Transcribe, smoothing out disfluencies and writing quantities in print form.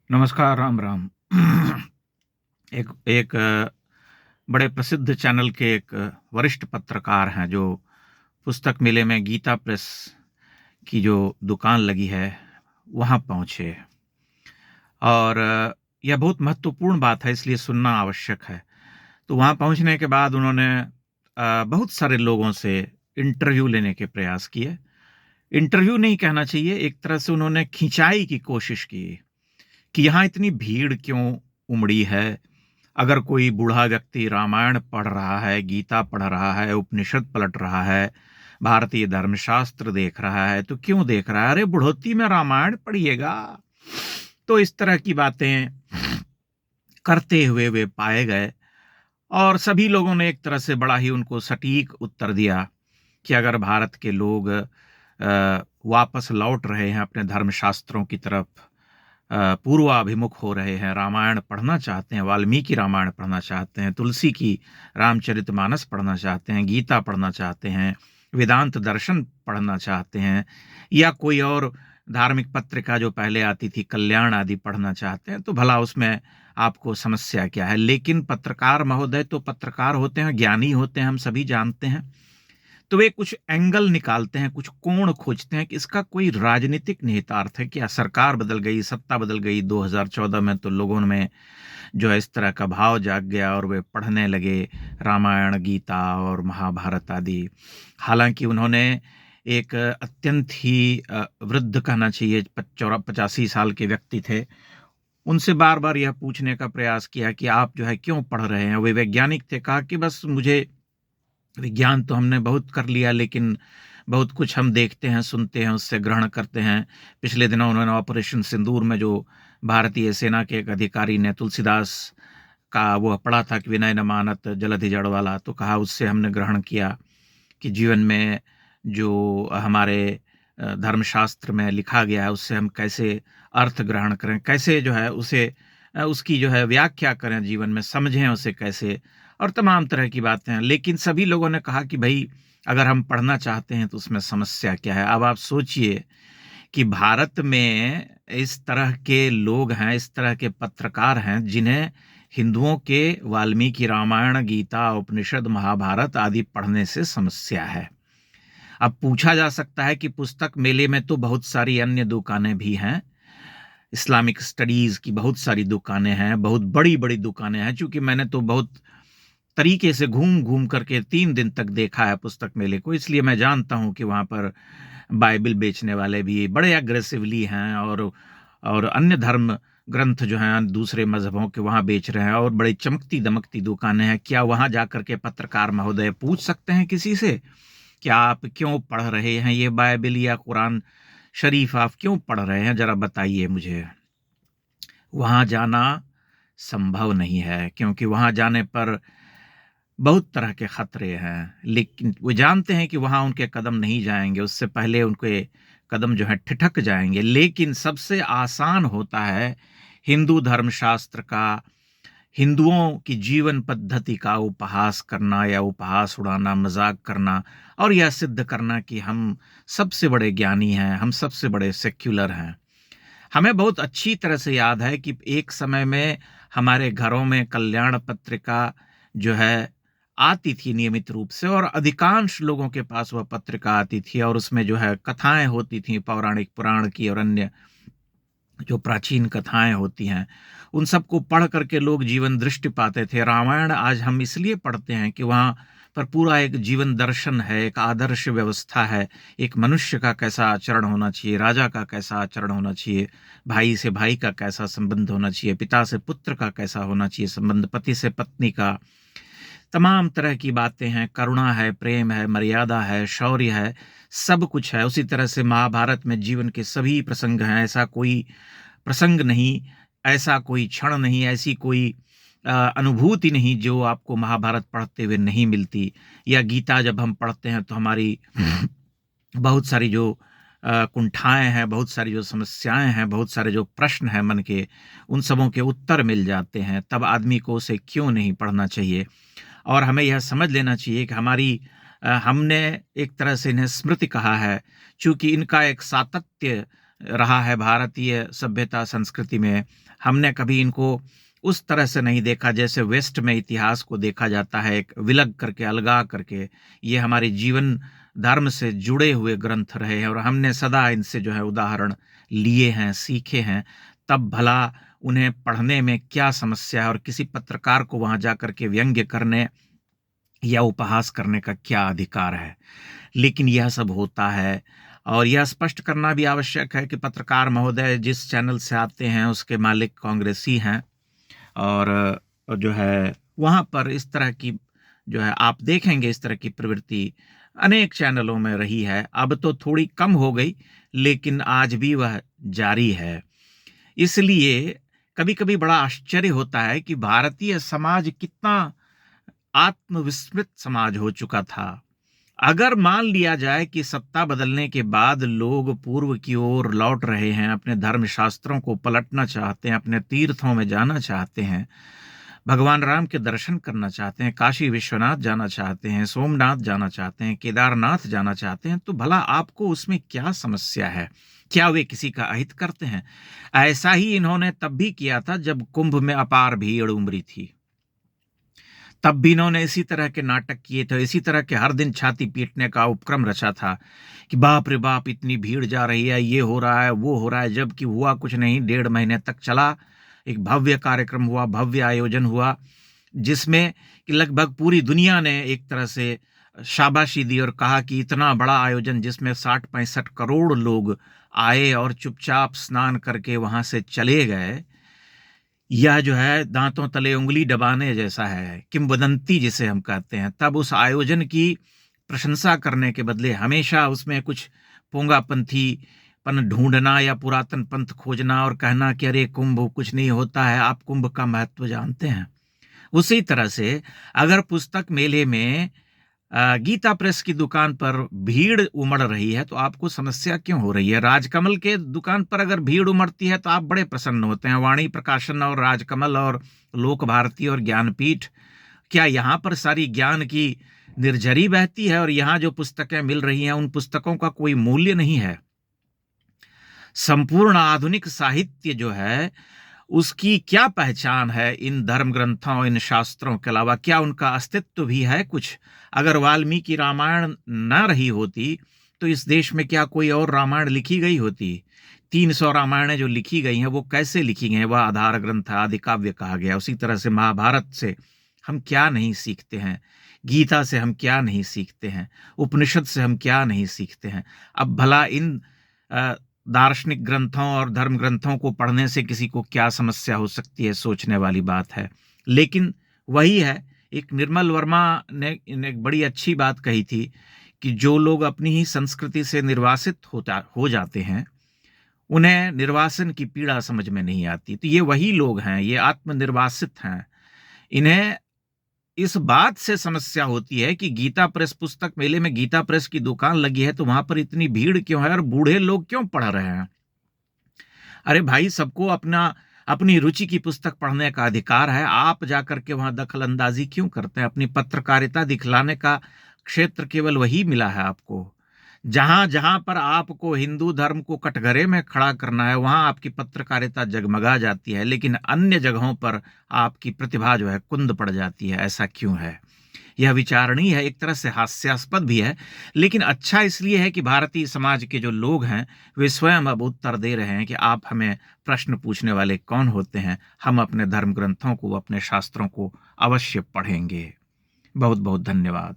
नमस्कार, राम राम। एक एक बड़े प्रसिद्ध चैनल के एक वरिष्ठ पत्रकार हैं जो पुस्तक मेले में गीता प्रेस की जो दुकान लगी है, वहाँ पहुँचे। और यह बहुत महत्वपूर्ण बात है, इसलिए सुनना आवश्यक है। तो वहाँ पहुँचने के बाद उन्होंने बहुत सारे लोगों से इंटरव्यू लेने के प्रयास किए। इंटरव्यू नहीं कहना चाहिए, एक तरह से उन्होंने खिंचाई की कोशिश की कि यहाँ इतनी भीड़ क्यों उमड़ी है? अगर कोई बूढ़ा व्यक्ति रामायण पढ़ रहा है, गीता पढ़ रहा है, उपनिषद पलट रहा है, भारतीय धर्मशास्त्र देख रहा है, तो क्यों देख रहा है? अरे बुढ़ोत्ती में रामायण पढ़िएगा। तो इस तरह की बातें करते हुए वे पाए गए और सभी लोगों ने एक तरह से बड़ा ही उनको सटीक उत्तर दिया कि अगर भारत के लोग वापस लौट रहे हैं अपने धर्मशास्त्रों की तरफ, पूर्वाभिमुख हो रहे हैं, रामायण पढ़ना चाहते हैं, वाल्मीकि रामायण पढ़ना चाहते हैं, तुलसी की रामचरितमानस पढ़ना चाहते हैं, गीता पढ़ना चाहते हैं, वेदांत दर्शन पढ़ना चाहते हैं, या कोई और धार्मिक पत्रिका जो पहले आती थी कल्याण आदि पढ़ना चाहते हैं, तो भला उसमें आपको समस्या क्या है? लेकिन पत्रकार महोदय तो पत्रकार होते हैं, ज्ञानी होते हैं, हम सभी जानते हैं। तो वे कुछ एंगल निकालते हैं, कुछ कोण खोजते हैं कि इसका कोई राजनीतिक निहितार्थ है क्या? सरकार बदल गई, सत्ता बदल गई 2014 में, तो लोगों में जो है इस तरह का भाव जाग गया और वे पढ़ने लगे रामायण, गीता और महाभारत आदि। हालांकि उन्होंने एक अत्यंत ही वृद्ध कहना चाहिए 85 साल के व्यक्ति थे, उनसे बार बार यह पूछने का प्रयास किया कि आप जो है क्यों पढ़ रहे हैं? वे वैज्ञानिक थे, कहा कि बस मुझे विज्ञान तो हमने बहुत कर लिया, लेकिन बहुत कुछ हम देखते हैं, सुनते हैं, उससे ग्रहण करते हैं। पिछले दिनों उन्होंने ऑपरेशन सिंदूर में जो भारतीय सेना के एक अधिकारी ने तुलसीदास का वो पढ़ा था कि विनय न मानत जलधि जड़ वाला, तो कहा उससे हमने ग्रहण किया कि जीवन में जो हमारे धर्मशास्त्र में लिखा गया है उससे हम कैसे अर्थ ग्रहण करें, कैसे जो है उसे उसकी जो है व्याख्या करें, जीवन में समझें उसे कैसे, और तमाम तरह की बातें हैं। लेकिन सभी लोगों ने कहा कि भई अगर हम पढ़ना चाहते हैं तो उसमें समस्या क्या है? अब आप सोचिए कि भारत में इस तरह के लोग हैं, इस तरह के पत्रकार हैं जिन्हें हिंदुओं के वाल्मीकि रामायण, गीता, उपनिषद, महाभारत आदि पढ़ने से समस्या है। अब पूछा जा सकता है कि पुस्तक मेले में तो बहुत सारी अन्य दुकानें भी हैं, इस्लामिक स्टडीज़ की बहुत सारी दुकानें हैं, बहुत बड़ी-बड़ी दुकानें हैं। चूँकि मैंने तो बहुत तरीके से घूम-घूम करके 3 दिन तक देखा है पुस्तक मेले को, इसलिए मैं जानता हूँ कि वहाँ पर बाइबल बेचने वाले भी बड़े एग्रेसिवली हैं और अन्य धर्म ग्रंथ जो हैं दूसरे मज़हबों के वहाँ बेच रहे हैं और बड़ी चमकती-दमकती दुकानें हैं। क्या वहाँ जाकर के पत्रकार महोदय पूछ सकते हैं किसी से कि आप क्यों पढ़ रहे हैं ये बाइबल या कुरान शरीफ, आप क्यों पढ़ रहे हैं? ज़रा बताइए मुझे। वहाँ जाना संभव नहीं है, क्योंकि वहाँ जाने पर बहुत तरह के खतरे हैं, लेकिन वो जानते हैं कि वहाँ उनके कदम नहीं जाएँगे, उससे पहले उनके कदम जो हैं ठिठक जाएँगे। लेकिन सबसे आसान होता है हिंदू धर्मशास्त्र का, हिंदुओं की जीवन पद्धति का उपहास करना या उपहास उड़ाना, मज़ाक करना और यह सिद्ध करना कि हम सबसे बड़े ज्ञानी हैं, हम सबसे बड़े सेक्युलर हैं। हमें बहुत अच्छी तरह से याद है कि एक समय में हमारे घरों में कल्याण पत्रिका जो है आती थी नियमित रूप से, और अधिकांश लोगों के पास वह पत्रिका आती थी और उसमें जो है कथाएं होती थी पौराणिक पुराण की और अन्य जो प्राचीन कथाएं होती हैं, उन सबको पढ़ करके लोग जीवन दृष्टि पाते थे। रामायण आज हम इसलिए पढ़ते हैं कि वहाँ पर पूरा एक जीवन दर्शन है, एक आदर्श व्यवस्था है, एक मनुष्य का कैसा आचरण होना चाहिए, राजा का कैसा आचरण होना चाहिए, भाई से भाई का कैसा संबंध होना चाहिए, पिता से पुत्र का कैसा होना चाहिए संबंध, पति से पत्नी का, तमाम तरह की बातें हैं, करुणा है, प्रेम है, मर्यादा है, शौर्य है, सब कुछ है। उसी तरह से महाभारत में जीवन के सभी प्रसंग हैं, ऐसा कोई प्रसंग नहीं, ऐसा कोई क्षण नहीं, ऐसी कोई अनुभूति नहीं जो आपको महाभारत पढ़ते हुए नहीं मिलती। या गीता जब हम पढ़ते हैं तो हमारी बहुत सारी जो कुंठाएँ हैं, बहुत सारी जो समस्याएँ हैं, बहुत सारे जो प्रश्न हैं मन के, उन सबों के उत्तर मिल जाते हैं। तब आदमी को उसे क्यों नहीं पढ़ना चाहिए? और हमें यह समझ लेना चाहिए कि हमने एक तरह से इन्हें स्मृति कहा है, चूँकि इनका एक सातत्य रहा है भारतीय सभ्यता संस्कृति में, हमने कभी इनको उस तरह से नहीं देखा जैसे वेस्ट में इतिहास को देखा जाता है, एक विलग करके, अलगा करके। ये हमारे जीवन धर्म से जुड़े हुए ग्रंथ रहे हैं और हमने सदा इनसे जो है उदाहरण लिए हैं, सीखे हैं। तब भला उन्हें पढ़ने में क्या समस्या है और किसी पत्रकार को वहां जाकर के व्यंग्य करने या उपहास करने का क्या अधिकार है। लेकिन यह सब होता है और यह स्पष्ट करना भी आवश्यक है कि पत्रकार महोदय जिस चैनल से आते हैं उसके मालिक कांग्रेसी हैं और जो है वहाँ पर इस तरह की जो है आप देखेंगे, इस तरह की प्रवृत्ति अनेक चैनलों में रही है। अब तो थोड़ी कम हो गई, लेकिन आज भी वह जारी है। इसलिए कभी-कभी बड़ा आश्चर्य होता है कि भारतीय समाज कितना आत्मविस्मृत समाज हो चुका था। अगर मान लिया जाए कि सत्ता बदलने के बाद लोग पूर्व की ओर लौट रहे हैं, अपने धर्म शास्त्रों को पलटना चाहते हैं, अपने तीर्थों में जाना चाहते हैं, भगवान राम के दर्शन करना चाहते हैं, काशी विश्वनाथ जाना चाहते हैं, सोमनाथ जाना चाहते हैं, केदारनाथ जाना चाहते हैं, तो भला आपको उसमें क्या समस्या है? क्या वे किसी का अहित करते हैं? ऐसा ही इन्होंने तब भी किया था जब कुंभ में अपार भीड़ उमड़ी थी। तब भी इन्होंने इसी तरह के नाटक किए थे, इसी तरह के हर दिन छाती पीटने का उपक्रम रचा था कि बाप रे बाप इतनी भीड़ जा रही है, ये हो रहा है, वो हो रहा है, जबकि हुआ कुछ नहीं। 1.5 महीने तक चला, एक भव्य कार्यक्रम हुआ, भव्य आयोजन हुआ, जिसमें कि लगभग पूरी दुनिया ने एक तरह से शाबाशी दी और कहा कि इतना बड़ा आयोजन जिसमें 60-65 करोड़ लोग आए और चुपचाप स्नान करके वहां से चले गए, यह जो है दांतों तले उंगली दबाने जैसा है, किंवदंती जिसे हम कहते हैं। तब उस आयोजन की प्रशंसा करने के बदले हमेशा उसमें कुछ पोंगापंथीपन ढूंढना या पुरातन पंथ खोजना और कहना कि अरे कुंभ कुछ नहीं होता है, आप कुंभ का महत्व जानते हैं। उसी तरह से अगर पुस्तक मेले में गीता प्रेस की दुकान पर भीड़ उमड़ रही है तो आपको समस्या क्यों हो रही है? राजकमल के दुकान पर अगर भीड़ उमड़ती है तो आप बड़े प्रसन्न होते हैं। वाणी प्रकाशन और राजकमल और लोक भारती और ज्ञानपीठ, क्या यहाँ पर सारी ज्ञान की निर्झरी बहती है और यहाँ जो पुस्तकें मिल रही हैं उन पुस्तकों का कोई मूल्य नहीं है? संपूर्ण आधुनिक साहित्य जो है उसकी क्या पहचान है इन धर्म ग्रंथों, इन शास्त्रों के अलावा? क्या उनका अस्तित्व भी है कुछ? अगर वाल्मीकि रामायण न रही होती तो इस देश में क्या कोई और रामायण लिखी गई होती? 300 रामायणें जो लिखी गई हैं वो कैसे लिखी गई हैं? वह आधार ग्रंथ आदि काव्य कहा गया। उसी तरह से महाभारत से हम क्या नहीं सीखते हैं? गीता से हम क्या नहीं सीखते हैं? उपनिषद से हम क्या नहीं सीखते हैं? अब भला इन दार्शनिक ग्रंथों और धर्म ग्रंथों को पढ़ने से किसी को क्या समस्या हो सकती है? सोचने वाली बात है। लेकिन वही है, एक निर्मल वर्मा ने एक बड़ी अच्छी बात कही थी कि जो लोग अपनी ही संस्कृति से निर्वासित हो जाते हैं, उन्हें निर्वासन की पीड़ा समझ में नहीं आती। तो ये वही लोग हैं, ये आत्मनिर्वासित हैं। इन्हें इस बात से समस्या होती है कि गीता प्रेस पुस्तक मेले में गीता प्रेस की दुकान लगी है तो वहां पर इतनी भीड़ क्यों है और बूढ़े लोग क्यों पढ़ रहे हैं? अरे भाई, सबको अपनी रुचि की पुस्तक पढ़ने का अधिकार है। आप जाकर के वहां दखल अंदाजी क्यों करते हैं? अपनी पत्रकारिता दिखलाने का क्षेत्र केवल वही मिला है आपको। जहां जहां पर आपको हिंदू धर्म को कटघरे में खड़ा करना है वहां आपकी पत्रकारिता जगमगा जाती है, लेकिन अन्य जगहों पर आपकी प्रतिभा जो है कुंद पड़ जाती है। ऐसा क्यों है? यह विचारणीय है, एक तरह से हास्यास्पद भी है, लेकिन अच्छा इसलिए है कि भारतीय समाज के जो लोग हैं वे स्वयं अब उत्तर दे रहे हैं कि आप हमें प्रश्न पूछने वाले कौन होते हैं। हम अपने धर्म ग्रंथों को, अपने शास्त्रों को अवश्य पढ़ेंगे। बहुत बहुत धन्यवाद।